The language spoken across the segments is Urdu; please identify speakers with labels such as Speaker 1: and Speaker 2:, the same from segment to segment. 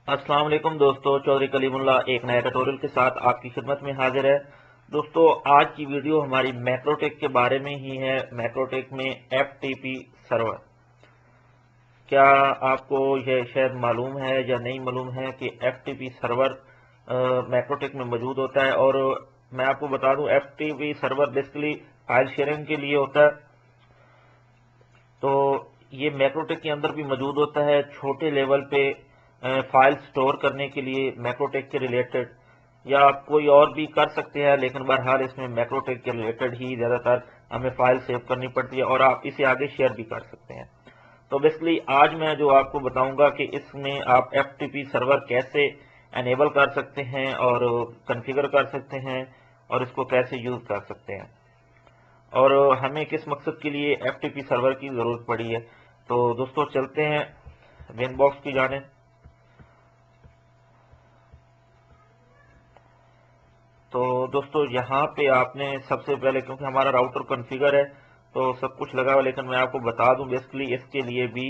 Speaker 1: السلام علیکم دوستو، چودھری کلیم اللہ ایک نئے ٹیوٹوریل کے ساتھ آپ کی خدمت میں حاضر ہے۔ دوستو آج کی ویڈیو ہماری میکروٹیک کے بارے میں ہی ہے۔ میکروٹیک میں ایف ٹی پی سرور، کیا آپ کو یہ شاید معلوم ہے یا نہیں معلوم ہے کہ ایف ٹی پی سرور میکروٹیک میں موجود ہوتا ہے؟ اور میں آپ کو بتا دوں ایف ٹی پی سرور بیسکلی فائل شیئرنگ کے لیے ہوتا ہے، تو یہ میکروٹیک کے اندر بھی موجود ہوتا ہے چھوٹے لیول پہ فائل سٹور کرنے کے لیے میکروٹیک کے ریلیٹڈ، یا آپ کوئی اور بھی کر سکتے ہیں، لیکن بہرحال اس میں میکروٹیک کے ریلیٹڈ ہی زیادہ تر ہمیں فائل سیو کرنی پڑتی ہے اور آپ اسے آگے شیئر بھی کر سکتے ہیں۔ تو بیسکلی آج میں جو آپ کو بتاؤں گا کہ اس میں آپ ایف ٹی پی سرور کیسے انیبل کر سکتے ہیں اور کنفیگر کر سکتے ہیں اور اس کو کیسے یوز کر سکتے ہیں، اور ہمیں کس مقصد کے لیے ایف ٹی پی سرور کی ضرورت پڑی ہے۔ تو دوستو چلتے ہیں وین باکس کی جانب۔ تو دوستو یہاں پہ آپ نے سب سے پہلے، کیونکہ ہمارا راؤٹر کنفیگر ہے تو سب کچھ لگا ہوا، لیکن میں آپ کو بتا دوں بیسکلی اس کے لیے بھی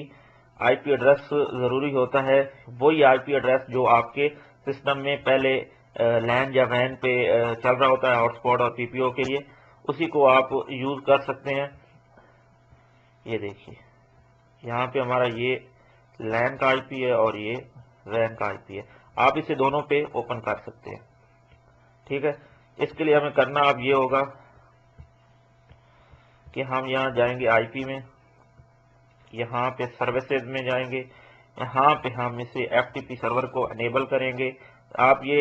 Speaker 1: آئی پی ایڈریس ضروری ہوتا ہے، وہی آئی پی ایڈریس جو آپ کے سسٹم میں پہلے لین یا وین پہ چل رہا ہوتا ہے ہاٹ اسپاٹ اور پی پی او کے لیے، اسی کو آپ یوز کر سکتے ہیں۔ یہ دیکھیے یہاں پہ ہمارا یہ لین کا آئی پی ہے اور یہ وین کا آئی پی ہے، آپ اسے دونوں پہ اوپن کر سکتے ہیں، ٹھیک ہے۔ اس کے لیے ہمیں کرنا اب یہ ہوگا کہ ہم یہاں جائیں گے آئی پی میں، یہاں پہ سروسز میں جائیں گے، یہاں پہ ہم اسے ایف ٹی پی سرور کو انیبل کریں گے۔ آپ یہ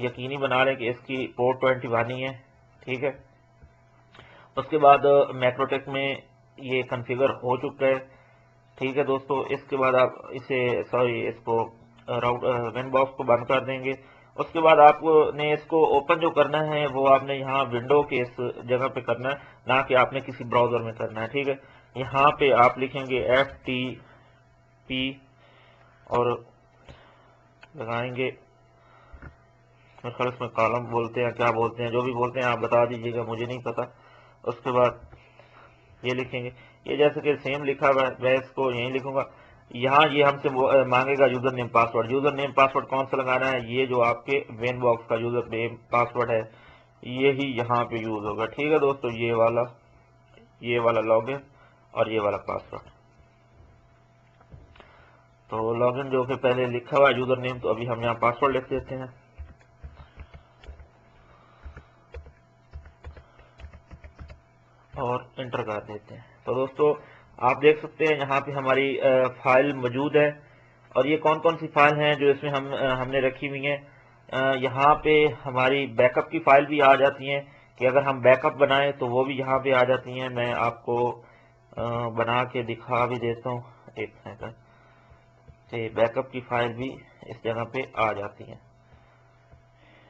Speaker 1: یقینی بنا لیں کہ اس کی پورٹ 21 ہی ہے، ٹھیک ہے۔ اس کے بعد میکروٹیک میں یہ کنفیگر ہو چکا ہے، ٹھیک ہے دوستو۔ اس کے بعد آپ اس کو وین باکس کو بند کر دیں گے۔ اس کے بعد آپ نے اس کو اوپن جو کرنا ہے وہ آپ نے یہاں ونڈو کے اس جگہ پہ کرنا ہے، نہ کہ آپ نے کسی براؤزر میں کرنا ہے، ٹھیک ہے۔ یہاں پہ آپ لکھیں گے ایف ٹی پی اور لگائیں گے، میرے خیال اس میں کالم بولتے ہیں، کیا بولتے ہیں، جو بھی بولتے ہیں آپ بتا دیجیے گا، مجھے نہیں پتا۔ اس کے بعد یہ لکھیں گے، یہ جیسے کہ سیم لکھا ہوا ہے میں اس کو یہیں لکھوں گا۔ یہاں یہ ہم سے مانگے گا user name password. User name password کون سا لگانا ہے؟ یہ جو آپ کے وین باکس کا یوزر نیم پاسورڈ ہے یہی یہاں پہ یوز ہوگا، ٹھیک ہے دوستو۔ یہ والا لاگ ان اور یہ والا پاسورڈ۔ تو لاگ ان جو کہ پہلے لکھا ہوا ہے یوزر نیم، تو ابھی ہم یہاں پاسورڈ لکھ دیتے ہیں اور انٹر کر دیتے ہیں۔ تو دوستو آپ دیکھ سکتے ہیں یہاں پہ ہماری فائل موجود ہے، اور یہ کون کون سی فائل ہیں جو اس میں ہم نے رکھی ہوئی ہیں۔ یہاں پہ ہماری بیک اپ کی فائل بھی آ جاتی ہیں کہ اگر ہم بیک اپ بنائیں تو وہ بھی یہاں پہ آ جاتی ہیں۔ میں آپ کو بنا کے دکھا بھی دیتا ہوں، ایک سیکنڈ، کہ بیک اپ کی فائل بھی اس جگہ پہ آ جاتی ہیں۔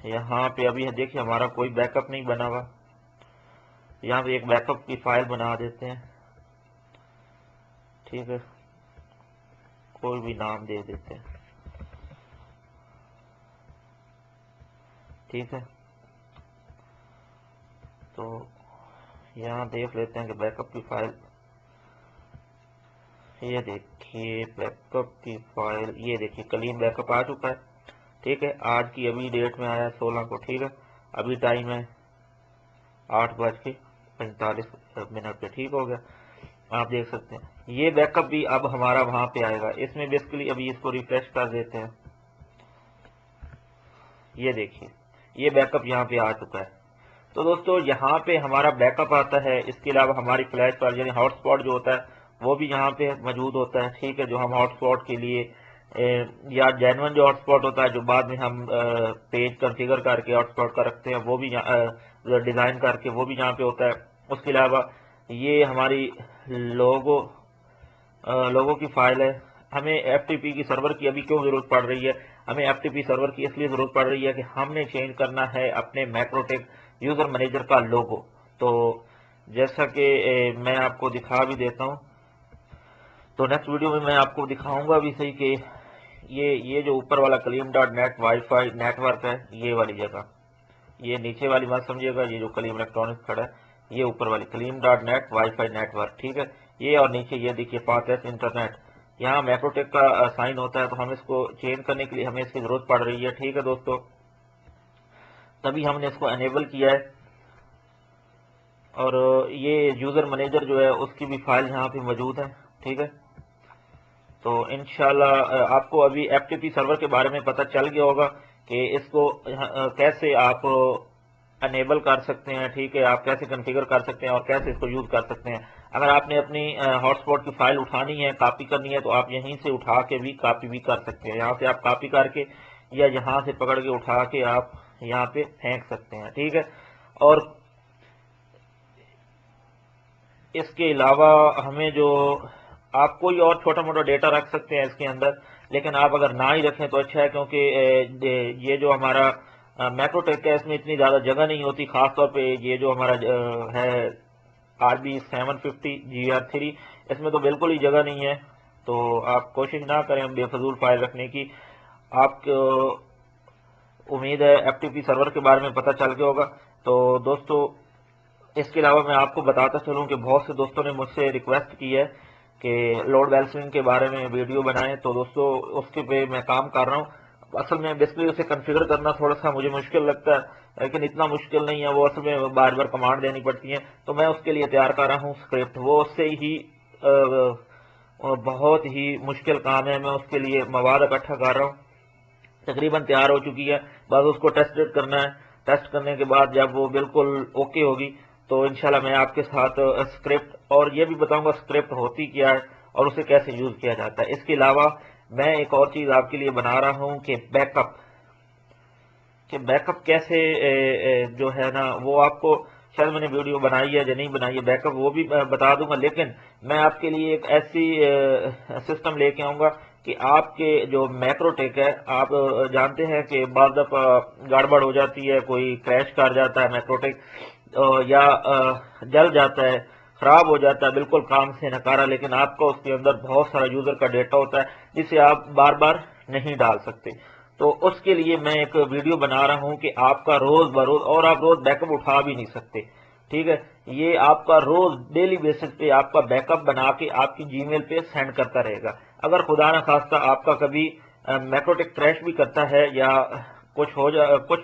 Speaker 1: یہاں پہ ابھی دیکھیں ہمارا کوئی بیک اپ نہیں بنا ہوا، یہاں پہ ایک بیک اپ کی فائل بنا دیتے ہیں، ٹھیک ہے، کوئی بھی نام دے دیتے ہیں، ٹھیک ہے۔ تو یہاں دیکھ لیتے ہیں کہ بیک اپ کی فائل، یہ دیکھیے بیک اپ کی فائل، یہ دیکھیے کلیم بیک اپ آ چکا ہے، ٹھیک ہے۔ آج کی ابھی ڈیٹ میں آیا 16 کو، ٹھیک ہے۔ ابھی ٹائم ہے 8:45 پہ، ٹھیک ہو گیا۔ آپ دیکھ سکتے ہیں یہ بیک اپ بھی اب ہمارا وہاں پہ آئے گا۔ اس میں بیسکلی ابھی اس کو ریفریش کر دیتے ہیں، یہ دیکھیے یہ بیک اپ یہاں پہ آ چکا ہے۔ تو دوستو یہاں پہ ہمارا بیک اپ آتا ہے، اس کے علاوہ ہماری فلیش فائل یعنی ہاٹ اسپاٹ جو ہوتا ہے وہ بھی یہاں پہ موجود ہوتا ہے، ٹھیک ہے، جو ہم ہاٹ اسپاٹ کے لیے یا جینون جو ہاٹ اسپاٹ ہوتا ہے جو بعد میں ہم پیج کنفیگر کر کے ہاٹ اسپاٹ کا رکھتے ہیں، وہ بھی ڈیزائن کر کے وہ بھی یہاں پہ ہوتا ہے۔ اس کے علاوہ یہ ہماری لوگوں کی فائل ہے۔ ہمیں ایف ٹی پی کی سرور کی ابھی کیوں ضرورت پڑ رہی ہے؟ ہمیں ایف ٹی پی سرور کی اس لیے ضرورت پڑ رہی ہے کہ ہم نے چینج کرنا ہے اپنے میکروٹیک یوزر مینیجر کا لوگو۔ تو جیسا کہ میں آپ کو دکھا بھی دیتا ہوں، تو نیکسٹ ویڈیو میں میں آپ کو دکھاؤں گا بھی صحیح کہ یہ جو اوپر والا Kaleem dot net wifi network ہے، یہ والی جگہ، یہ نیچے والی بات سمجھیے گا، یہ جو کلیم الیکٹرانکس کھڑا ہے یہ اوپر والی Kaleem dot net wifi network, ٹھیک ہے۔ یہ اور نیچے یہ دیکھیے پاتھ انٹرنیٹ، یہاں میکروٹیک کا سائن ہوتا ہے، تو ہم اس کو چینج کرنے کے لیے ہمیں اس کی ضرورت پڑ رہی ہے. ٹھیک ہے دوستو، تبھی ہم نے اس کو انیبل کیا ہے. اور یہ یوزر مینیجر جو ہے اس کی بھی فائل یہاں پہ موجود ہے. ٹھیک ہے، تو انشاءاللہ آپ کو ابھی ایف ٹی پی سرور کے بارے میں پتہ چل گیا ہوگا کہ اس کو کیسے آپ انیبل کر سکتے ہیں. ٹھیک ہے، آپ کیسے کنفیگر کر سکتے ہیں اور کیسے اس کو یوز کر سکتے ہیں. اگر آپ نے اپنی ہاٹ اسپاٹ کی فائل اٹھانی ہے، کاپی کرنی ہے، تو آپ یہیں سے اٹھا کے بھی کاپی بھی کر سکتے ہیں. یہاں سے آپ کاپی کر کے یا یہاں سے پکڑ کے اٹھا کے آپ یہاں پہ پھینک سکتے ہیں. ٹھیک ہے، اور اس کے علاوہ ہمیں جو آپ کوئی اور چھوٹا موٹا ڈیٹا رکھ سکتے ہیں اس کے اندر، لیکن آپ اگر نہ ہی رکھیں تو اچھا ہے، کیونکہ یہ جو ہمارا میکروٹیک ہے اس میں اتنی زیادہ جگہ نہیں ہوتی. خاص طور پہ یہ جو ہمارا ہے RB750GR3، اس میں تو بالکل ہی جگہ نہیں ہے. تو آپ کوشش نہ کریں بے فضول فائل رکھنے کی. آپ کو امید ہے ایف ٹی پی سرور کے بارے میں پتہ چل گیا ہوگا. تو دوستو، اس کے علاوہ میں آپ کو بتاتا چلوں کہ بہت سے دوستوں نے مجھ سے ریکویسٹ کی ہے کہ لوڈ بیلنسنگ کے بارے میں ویڈیو بنائیں. تو دوستو، اس کے پہ میں کام کر رہا ہوں. اصل میں بیسکلی اسے کنفیگر کرنا تھوڑا سا مجھے مشکل لگتا ہے، لیکن اتنا مشکل نہیں ہے. وہ اصل میں بار بار کمانڈ دینی پڑتی ہیں، تو میں اس کے لیے تیار کر رہا ہوں اسکرپٹ. وہ اس سے ہی بہت ہی مشکل کام ہے. میں اس کے لیے مواد اکٹھا کر رہا ہوں. تقریباً تیار ہو چکی ہے، بس اس کو ٹیسٹ کرنا ہے. ٹیسٹ کرنے کے بعد جب وہ بالکل اوکے ہوگی تو انشاءاللہ میں آپ کے ساتھ اسکرپٹ اور یہ بھی بتاؤں گا اسکرپٹ ہوتی کیا ہے اور اسے کیسے یوز کیا جاتا ہے. اس کے علاوہ میں ایک اور چیز آپ کے لیے بنا رہا ہوں کہ بیک اپ کیسے جو ہے نا، وہ آپ کو شاید میں نے ویڈیو بنائی ہے یا نہیں بنائی ہے، بیک اپ وہ بھی بتا دوں گا. لیکن میں آپ کے لیے ایک ایسی سسٹم لے کے آؤں گا کہ آپ کے جو میکروٹیک ہے، آپ جانتے ہیں کہ بعض دفعہ گڑبڑ ہو جاتی ہے، کوئی کریش کر جاتا ہے میکروٹیک، یا جل جاتا ہے، خراب ہو جاتا ہے، بالکل کام سے نکارا، لیکن آپ کا اس کے اندر بہت سارا یوزر کا ڈیٹا ہوتا ہے جسے آپ بار بار نہیں ڈال سکتے. تو اس کے لیے میں ایک ویڈیو بنا رہا ہوں کہ آپ کا روز بروز، اور آپ روز بیک اپ اٹھا بھی نہیں سکتے. ٹھیک ہے، یہ آپ کا روز ڈیلی بیسس پہ آپ کا بیک اپ بنا کے آپ کی جی میل پہ سینڈ کرتا رہے گا. اگر خدا نخواستہ آپ کا کبھی میکروٹیک کریش بھی کرتا ہے یا کچھ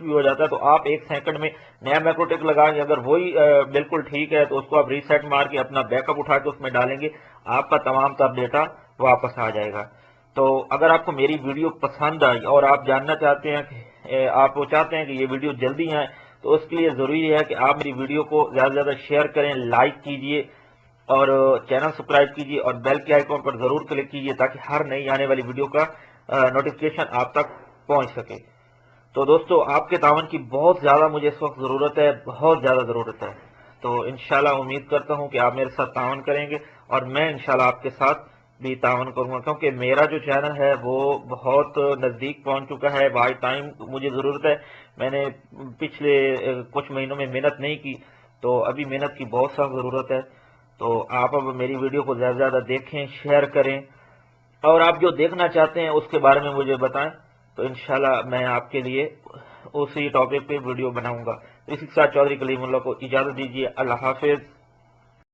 Speaker 1: بھی ہو جاتا ہے، تو آپ 1 سیکنڈ میں نیا میکروٹیک لگائیں گے. اگر وہی بالکل ٹھیک ہے تو اس کو آپ ریسیٹ مار کے اپنا بیک اپ اٹھا کے اس میں ڈالیں گے، آپ کا تمام تر ڈیٹا واپس آ جائے گا. تو اگر آپ کو میری ویڈیو پسند آئی اور آپ جاننا چاہتے ہیں کہ آپ چاہتے ہیں کہ یہ ویڈیو جلدی آئے، تو اس کے لیے ضروری ہے کہ آپ میری ویڈیو کو زیادہ سے زیادہ شیئر کریں، لائک کیجئے اور چینل سبسکرائب کیجئے اور بیل کے آئیکن پر ضرور کلک کیجئے تاکہ ہر نئی آنے والی ویڈیو کا نوٹیفیکیشن آپ تک پہنچ سکے. تو دوستو، آپ کے تعاون کی بہت زیادہ مجھے اس وقت ضرورت ہے، بہت زیادہ ضرورت ہے. تو انشاءاللہ امید کرتا ہوں کہ آپ میرے ساتھ تعاون کریں گے اور میں انشاءاللہ آپ کے ساتھ بھی تعاون کروں گا، کیونکہ میرا جو چینل ہے وہ بہت نزدیک پہنچ چکا ہے. بائی ٹائم مجھے ضرورت ہے. میں نے پچھلے کچھ مہینوں میں محنت نہیں کی، تو ابھی محنت کی بہت سخت ضرورت ہے. تو آپ اب میری ویڈیو کو زیادہ سے زیادہ دیکھیں، شیئر کریں، اور آپ جو دیکھنا چاہتے ہیں اس کے بارے میں مجھے بتائیں. تو انشاءاللہ میں آپ کے لیے اسی ٹاپک پہ ویڈیو بناؤں گا. اسی کے ساتھ چودھری کلیم اللہ کو اجازت دیجیے. اللہ حافظ.